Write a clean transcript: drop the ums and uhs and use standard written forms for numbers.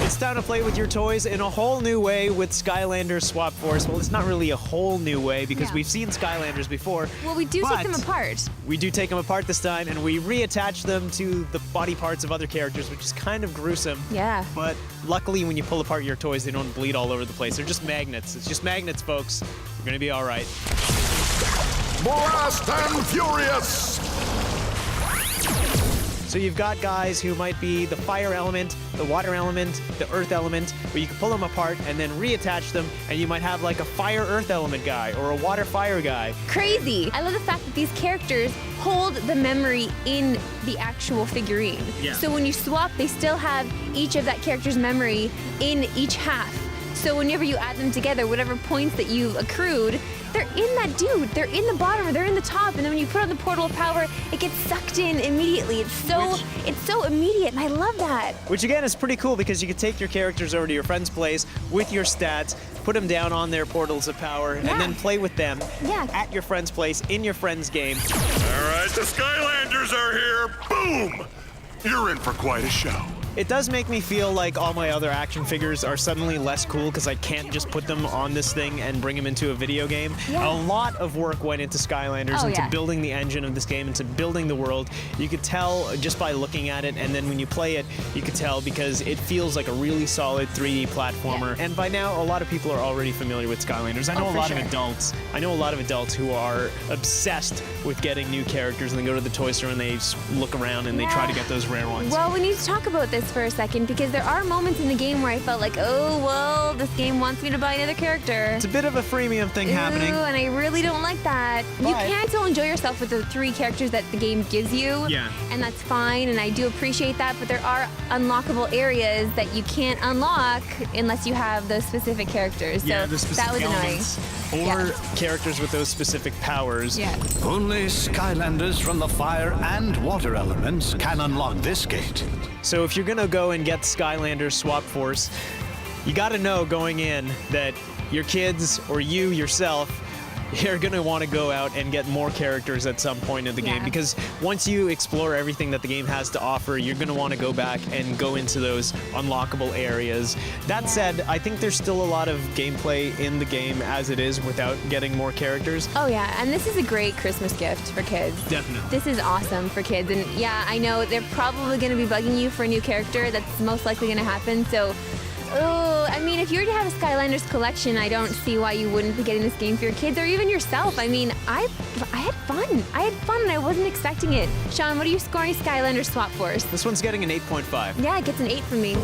It's time to play with your toys in a whole new way with Skylanders Swap Force. Well, it's not really a whole new way because we've seen Skylanders before. Well, we do take them apart. We do take them apart this time, and we reattach them to the body parts of other characters, which is kind of gruesome. Yeah. But luckily, when you pull apart your toys, they don't bleed all over the place. They're just magnets. It's just magnets, folks. You're gonna be all right. Blast and Furious! So you've got guys who might be the fire element, the water element, the earth element, but you can pull them apart and then reattach them, and you might have like a fire earth element guy or a water fire guy. Crazy. I love the fact that these characters hold the memory in the actual figurine. Yeah. So when you swap, they still have each of that character's memory in each half. So whenever you add them together, whatever points that you accrued, they're in that dude. They're in the bottom or they're in the top. And then when you put on the portal of power, it gets sucked in immediately. It's so immediate, and I love that. Which again is pretty cool because you can take your characters over to your friend's place with your stats, put them down on their portals of power, and then play with them at your friend's place in your friend's game. All right, the Skylanders are here. Boom! You're in for quite a show. It does make me feel like all my other action figures are suddenly less cool because I can't just put them on this thing and bring them into a video game. Yeah. A lot of work went into Skylanders, into building the engine of this game, into building the world. You could tell just by looking at it, and then when you play it, you could tell because it feels like a really solid 3D platformer. And by now, a lot of people are already familiar with Skylanders. I know a lot of adults. I know a lot of adults who are obsessed with getting new characters, and they go to the toy store and they just look around and they try to get those rare ones. Well, we need to talk about this for a second because there are moments in the game where I felt like, oh, well, this game wants me to buy another character. It's a bit of a freemium thing happening. And I really don't like that. But you can still enjoy yourself with the 3 characters that the game gives you. Yeah. And that's fine, and I do appreciate that, but there are unlockable areas that you can't unlock unless you have those specific characters. Yeah, so the specific that was elements. annoying. Or characters with those specific powers. Yeah. Only Skylanders from the fire and water elements can unlock this gate. So if you're gonna go and get Skylanders Swap Force, you gotta know going in that your kids or you yourself, you're gonna want to go out and get more characters at some point in the game, because once you explore everything that the game has to offer, you're gonna want to go back and go into those unlockable areas. That said, I think there's still a lot of gameplay in the game as it is without getting more characters. Oh yeah, and this is a great Christmas gift for kids. Definitely. This is awesome for kids, and yeah, I know they're probably going to be bugging you for a new character. That's most likely going to happen, so I mean, if you were to have a Skylanders collection, I don't see why you wouldn't be getting this game for your kids or even yourself. I mean, I had fun. I had fun and I wasn't expecting it. Sean, what are you scoring Skylanders Swap Force? This one's getting an 8.5. Yeah, it gets an 8 from me.